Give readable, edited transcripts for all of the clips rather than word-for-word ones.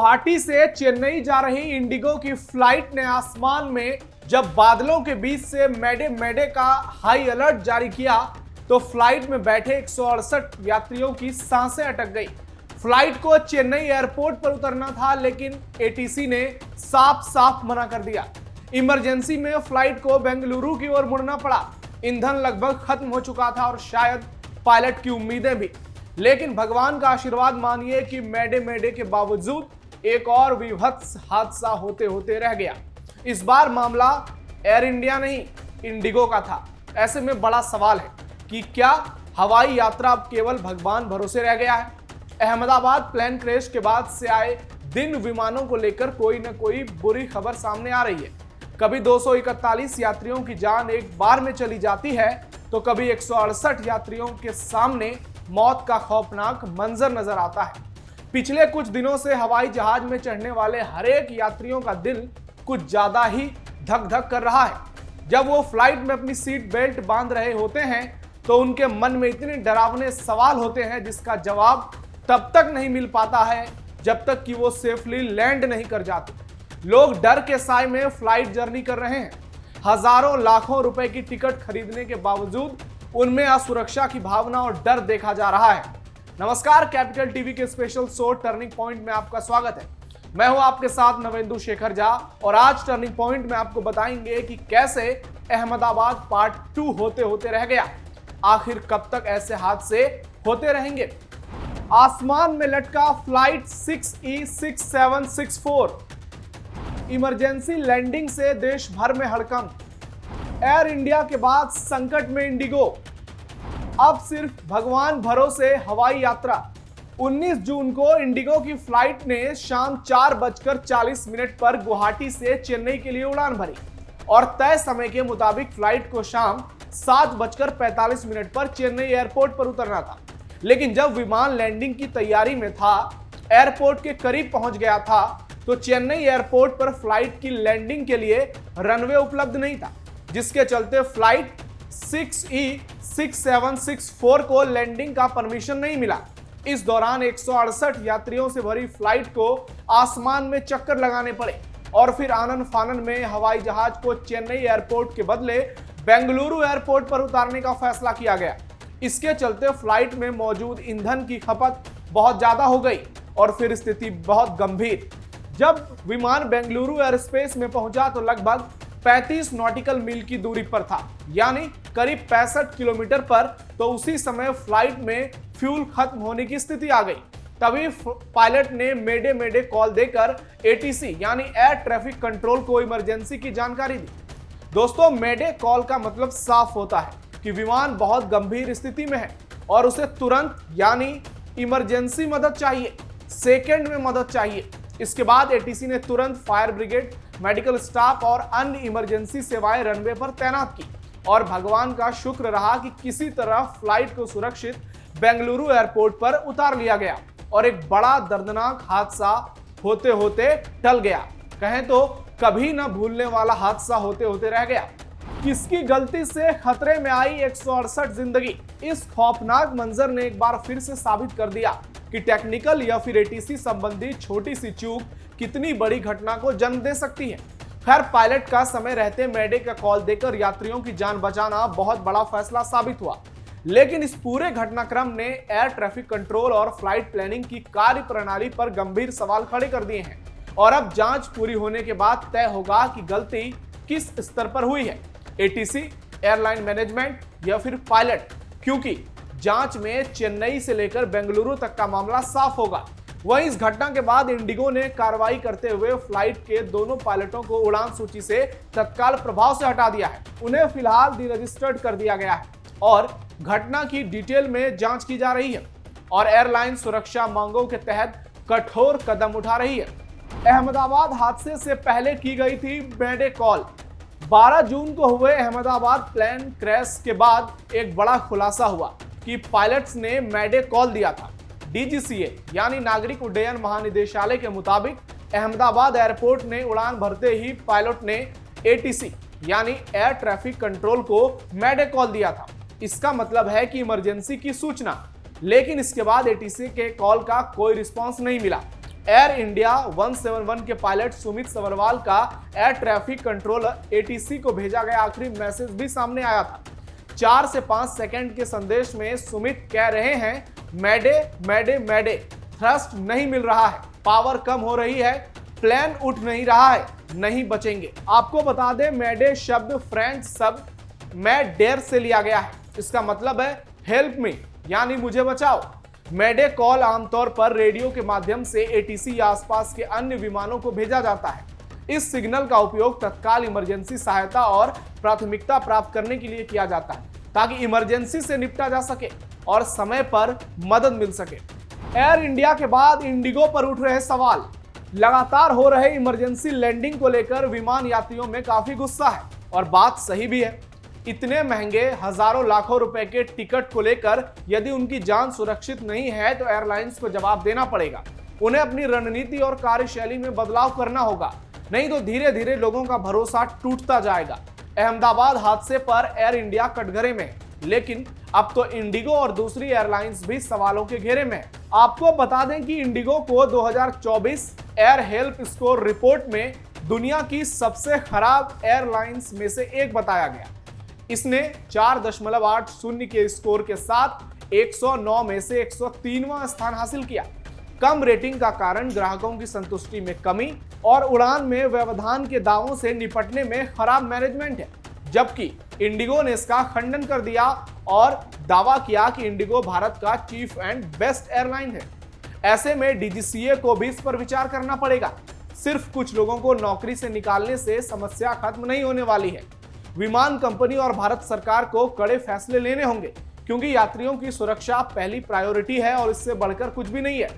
गुवाहाटी से चेन्नई जा रही इंडिगो की फ्लाइट ने आसमान में जब बादलों के बीच से मैडे मैडे का हाई अलर्ट जारी किया तो फ्लाइट में बैठे 168 यात्रियों की सांसें अटक गई। फ्लाइट को चेन्नई एयरपोर्ट पर उतरना था, लेकिन एटीसी ने साफ साफ मना कर दिया। इमरजेंसी में फ्लाइट को बेंगलुरु की ओर मुड़ना पड़ा। ईंधन लगभग खत्म हो चुका था और शायद पायलट की उम्मीदें भी। लेकिन भगवान का आशीर्वाद मानिए कि मैडे मैडे के बावजूद एक और विभत्स हादसा होते होते रह गया। इस बार मामला एयर इंडिया नहीं, इंडिगो का था। ऐसे में बड़ा सवाल है कि क्या हवाई यात्रा अब केवल भगवान भरोसे रह गया है? अहमदाबाद प्लेन क्रैश के बाद से आए दिन विमानों को लेकर कोई न कोई बुरी खबर सामने आ रही है। कभी 241 यात्रियों की जान एक बार में चली जाती है तो कभी 168 यात्रियों के सामने मौत का खौफनाक मंजर नजर आता है। पिछले कुछ दिनों से हवाई जहाज में चढ़ने वाले हर एक यात्रियों का दिल कुछ ज्यादा ही धक धक कर रहा है। जब वो फ्लाइट में अपनी सीट बेल्ट बांध रहे होते हैं तो उनके मन में इतने डरावने सवाल होते हैं जिसका जवाब तब तक नहीं मिल पाता है जब तक कि वो सेफली लैंड नहीं कर जाते। लोग डर के साए में फ्लाइट जर्नी कर रहे हैं। हजारों लाखों रुपए की टिकट खरीदने के बावजूद उनमें असुरक्षा की भावना और डर देखा जा रहा है। नमस्कार, कैपिटल टीवी के स्पेशल शो टर्निंग पॉइंट में आपका स्वागत है। मैं हूं आपके साथ नवेंदु शेखर झा और आज टर्निंग पॉइंट में आपको बताएंगे कि कैसे अहमदाबाद पार्ट 2 होते होते रह गया। आखिर कब तक ऐसे हादसे होते रहेंगे? आसमान में लटका फ्लाइट 6E6764 इमरजेंसी लैंडिंग से देश भर में हड़कंप। एयर इंडिया के बाद संकट में इंडिगो, अब सिर्फ भगवान भरोसे हवाई यात्रा। 19 जून को इंडिगो की फ्लाइट ने शाम 4:40 पर गुवाहाटी से चेन्नई के लिए उड़ान भरी और तय समय के मुताबिक फ्लाइट को शाम 7:45 पर चेन्नई एयरपोर्ट पर उतरना था। लेकिन जब विमान लैंडिंग की तैयारी में था, एयरपोर्ट के करीब पहुंच गया था, तो चेन्नई एयरपोर्ट पर फ्लाइट की लैंडिंग के लिए रनवे उपलब्ध नहीं था, जिसके चलते फ्लाइट 6E6764 को लैंडिंग का परमिशन नहीं मिला। इस दौरान 168 यात्रियों से भरी फ्लाइट को आसमान में चक्कर लगाने पड़े और फिर आनन फानन में हवाई जहाज को चेन्नई एयरपोर्ट के बदले बेंगलुरु एयरपोर्ट पर उतारने का फैसला किया गया। इसके चलते फ्लाइट में मौजूद ईंधन की खपत बहुत ज्यादा हो गई और फिर स्थिति बहुत गंभीर। जब विमान बेंगलुरु एयरस्पेस में पहुंचा तो लगभग 35 नॉटिकल मील की दूरी पर था, यानी करीब 65 किलोमीटर पर। तो उसी समय फ्लाइट में फ्यूल खत्म होने की स्थिति आ गई। तभी पायलट ने मेडे मेडे कॉल देकर एटीसी यानी एयर ट्रैफिक कंट्रोल को इमरजेंसी की जानकारी दी। दोस्तों, मेडे कॉल का मतलब साफ होता है कि विमान बहुत गंभीर स्थिति में है और उसे तुरंत यानी इमरजेंसी मदद चाहिए, सेकेंड में मदद चाहिए। इसके बाद एटीसी ने तुरंत फायर ब्रिगेड, मेडिकल स्टाफ और अन्य इमरजेंसी सेवाएं रनवे पर तैनात की और भगवान का शुक्र रहा कि किसी तरह फ्लाइट को सुरक्षित बेंगलुरु एयरपोर्ट पर उतार लिया गया और एक बड़ा दर्दनाक हादसा होते होते टल गया। कहें तो कभी न भूलने वाला हादसा होते होते रह गया। किसकी गलती से खतरे में आई 168 जिंदगी? इस खौफनाक मंजर ने एक बार फिर से साबित कर दिया कि टेक्निकल या फिर एटीसी संबंधी छोटी सी चूक कितनी बड़ी घटना को जन्म दे सकती है। खैर, पायलट का समय रहते मैडे का कॉल देकर यात्रियों की जान बचाना बहुत बड़ा फैसला साबित हुआ। लेकिन इस पूरे घटनाक्रम ने एयर ट्रैफिक कंट्रोल और फ्लाइट प्लानिंग की कार्य प्रणाली पर गंभीर सवाल खड़े कर दिए हैं और अब जांच पूरी होने के बाद तय होगा कि गलती किस स्तर पर हुई है, एटीसी, एयरलाइन मैनेजमेंट या फिर पायलट, क्योंकि जांच में चेन्नई से लेकर बेंगलुरु तक का मामला साफ होगा। वहीं इस घटना के बाद इंडिगो ने कार्रवाई करते हुए फ्लाइट के दोनों पायलटों को उड़ान सूची से तत्काल प्रभाव से हटा दिया है। उन्हें फिलहाल डिरजिस्टर्ड कर दिया गया है और घटना की डिटेल में जांच की जा रही है और एयरलाइन सुरक्षा मांगों के तहत कठोर कदम उठा रही है। अहमदाबाद हादसे से पहले की गई थी मैडे कॉल। 12 जून को हुए अहमदाबाद प्लेन क्रैश के बाद एक बड़ा खुलासा हुआ कि पायलट्स ने मैडे कॉल दिया था। डीजीसीए यानी नागरिक उड्डयन महानिदेशालय के मुताबिक अहमदाबाद एयरपोर्ट ने उड़ान भरते ही पायलट ने एटीसी यानी एयर ट्रैफिक कंट्रोल को मैडे कॉल दिया था। इसका मतलब है कि इमरजेंसी की सूचना। लेकिन इसके बाद एटीसी के कॉल का कोई रिस्पांस नहीं मिला। एयर इंडिया 171 के पायलट सुमित सबरवाल का एयर ट्रैफिक कंट्रोल एटीसी को भेजा गया आखिरी मैसेज भी सामने आया था। 4 से 5 सेकंड के संदेश में सुमित कह रहे हैं, मैडे मैडे मैडे, थ्रस्ट नहीं मिल रहा है, पावर कम हो रही है, प्लेन उठ नहीं रहा है, नहीं बचेंगे। आपको बता दें, मैडे शब्द फ्रेंच शब्द मैं डेयर से लिया गया है। इसका मतलब है हेल्प मी, यानी मुझे बचाओ। मैडे कॉल आमतौर पर रेडियो के माध्यम से एटीसी या आसपास के अन्य विमानों को भेजा जाता है। इस सिग्नल का उपयोग तत्काल इमरजेंसी सहायता और प्राथमिकता प्राप्त करने के लिए किया जाता है, ताकि इमरजेंसी से निपटा जा सके और समय पर मदद मिल सके। एयर इंडिया के बाद इंडिगो पर उठ रहे सवाल। लगातार हो रहे इमरजेंसी लैंडिंग को लेकर विमान यात्रियों में काफी गुस्सा है और बात सही भी है। इतने महंगे हजारों लाखों रुपए के टिकट को लेकर यदि उनकी जान सुरक्षित नहीं है तो एयरलाइंस को जवाब देना पड़ेगा। उन्हें अपनी रणनीति और कार्यशैली में बदलाव करना होगा, नहीं तो धीरे धीरे लोगों का भरोसा टूटता जाएगा। अहमदाबाद हादसे पर एयर इंडिया कटघरे में, लेकिन अब तो इंडिगो और दूसरी एयरलाइंस भी सवालों के घेरे में है। आपको बता दें कि इंडिगो को 2024 एयर हेल्प स्कोर रिपोर्ट में दुनिया की सबसे खराब एयरलाइंस में से एक बताया गया। इसने 4.80 के स्कोर के साथ 109 में से 103वां स्थान हासिल किया। कम रेटिंग का कारण ग्राहकों की संतुष्टि में कमी और उड़ान में व्यवधान के दावों से निपटने में खराब मैनेजमेंट है, जबकि इंडिगो ने इसका खंडन कर दिया और दावा किया कि इंडिगो भारत का चीफ एंड बेस्ट एयरलाइन है। ऐसे में डीजीसीए को भी इस पर विचार करना पड़ेगा। सिर्फ कुछ लोगों को नौकरी से निकालने से समस्या खत्म नहीं होने वाली है। विमान कंपनी और भारत सरकार को कड़े फैसले लेने होंगे, क्योंकि यात्रियों की सुरक्षा पहली प्रायोरिटी है और इससे बढ़कर कुछ भी नहीं है।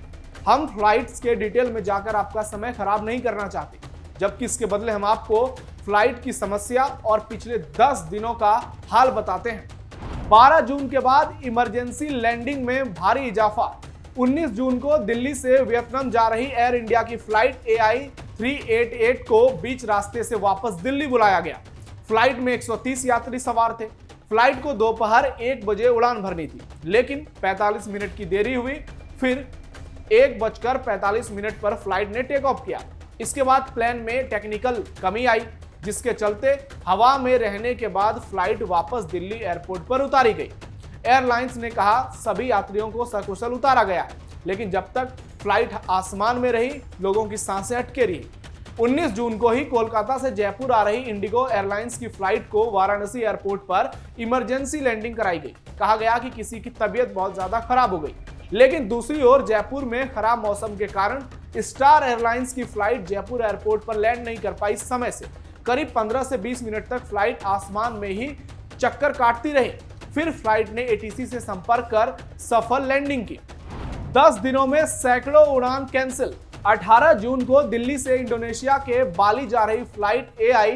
हम फ्लाइट्स के डिटेल में जाकर आपका समय खराब नहीं करना चाहते, जबकि इसके बदले हम आपको फ्लाइट की समस्या और पिछले 10 दिनों का हाल बताते हैं। 12 जून के बाद इमरजेंसी लैंडिंग में भारी इजाफा। 19 जून को दिल्ली से वियतनाम जा रही एयर इंडिया की फ्लाइट AI 388 को बीच रास्ते से वापस दिल्ली बुलाया गया। फ्लाइट में 130 यात्री सवार थे। फ्लाइट को दोपहर 1 बजे उड़ान भरनी थी, लेकिन 45 मिनट की देरी हुई। फिर 1:45 पर फ्लाइट ने टेक ऑफ किया। इसके बाद प्लेन में टेक्निकल कमी आई, जिसके चलते हवा में रहने के बाद फ्लाइट वापस दिल्ली एयरपोर्ट पर उतारी गई। एयरलाइंस ने कहा सभी यात्रियों को सकुशल उतारा गया है, लेकिन जब तक फ्लाइट आसमान में रही, लोगों की सांसें अटके रही। 19 जून को ही कोलकाता से जयपुर आ रही इंडिगो एयरलाइंस की फ्लाइट को वाराणसी एयरपोर्ट पर इमरजेंसी लैंडिंग कराई गई। कहा गया कि किसी की तबीयत बहुत ज्यादा खराब हो गई, लेकिन दूसरी ओर जयपुर में खराब मौसम के कारण स्टार एयरलाइंस की फ्लाइट जयपुर एयरपोर्ट पर लैंड नहीं कर पाई। समय से करीब 15 से 20 मिनट तक फ्लाइट आसमान में ही चक्कर काटती रही। फिर फ्लाइट ने एटीसी से संपर्क कर सफल लैंडिंग की। 10 दिनों में सैकड़ों उड़ान कैंसिल। 18 जून को दिल्ली से इंडोनेशिया के बाली जा रही फ्लाइट AI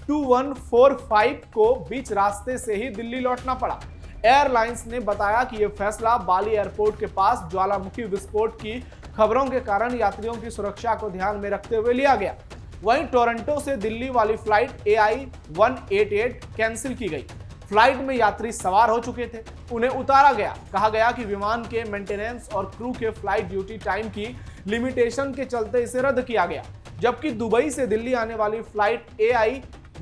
2145 को बीच रास्ते से ही दिल्ली लौटना पड़ा। एयरलाइंस ने बताया कि यह फैसला बाली एयरपोर्ट के पास ज्वालामुखी विस्फोट की खबरों के कारण यात्रियों की सुरक्षा को ध्यान में रखते हुए लिया गया। वहीं टोरंटो से दिल्ली वाली फ्लाइट AI 188 कैंसिल की गई। फ्लाइट में यात्री सवार हो चुके थे, उन्हें उतारा गया। कहा गया कि विमान के मेंटेनेंस और क्रू के फ्लाइट ड्यूटी टाइम की लिमिटेशन के चलते इसे रद्द किया गया। जबकि दुबई से दिल्ली आने वाली फ्लाइट AI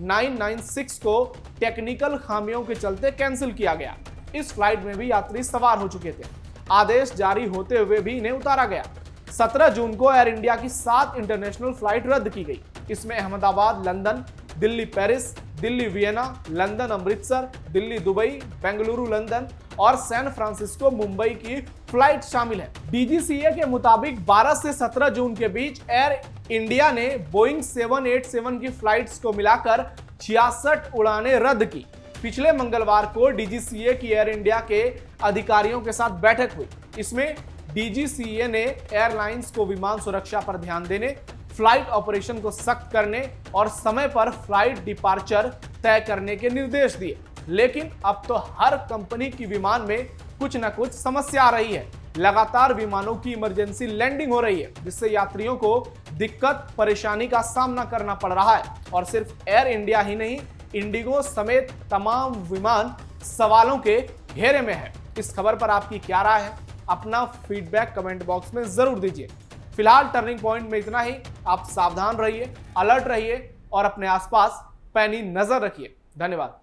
996 को टेक्निकल खामियों के चलते कैंसिल किया गया। इस फ्लाइट में भी यात्री सवार हो चुके थे। आदेश जारी होते हुए भी इन्हें उतारा गया। 17 जून को एयर इंडिया की 7 इंटरनेशनल फ्लाइट रद्द की गई। इसमें Ahmedabad London, Delhi Paris, Delhi Vienna, London Amritsar, Delhi Dubai, Bengaluru London और सैन फ्रांसिस्को मुंबई की फ्लाइट शामिल है। डीजीसीए के मुताबिक 12 से 17 जून के बीच एयर इंडिया ने बोइंग 787 की फ्लाइट्स को मिलाकर 66 उड़ानें रद्द की। पिछले मंगलवार को डीजीसीए की एयर इंडिया के अधिकारियों के साथ बैठक हुई। इसमें डीजीसीए ने एयरलाइंस को विमान सुरक्षा पर ध्यान देने, फ्लाइट ऑपरेशन को सख्त करने और समय पर फ्लाइट डिपार्चर तय करने के निर्देश दिए। लेकिन अब तो हर कंपनी की विमान में कुछ न कुछ समस्या आ रही है। लगातार विमानों की इमरजेंसी लैंडिंग हो रही है, जिससे यात्रियों को दिक्कत परेशानी का सामना करना पड़ रहा है। और सिर्फ एयर इंडिया ही नहीं, इंडिगो समेत तमाम विमान सवालों के घेरे में है। इस खबर पर आपकी क्या राय है? अपना फीडबैक कमेंट बॉक्स में जरूर दीजिए। फिलहाल टर्निंग पॉइंट में इतना ही। आप सावधान रहिए, अलर्ट रहिए और अपने आसपास पैनी नजर रखिए। धन्यवाद।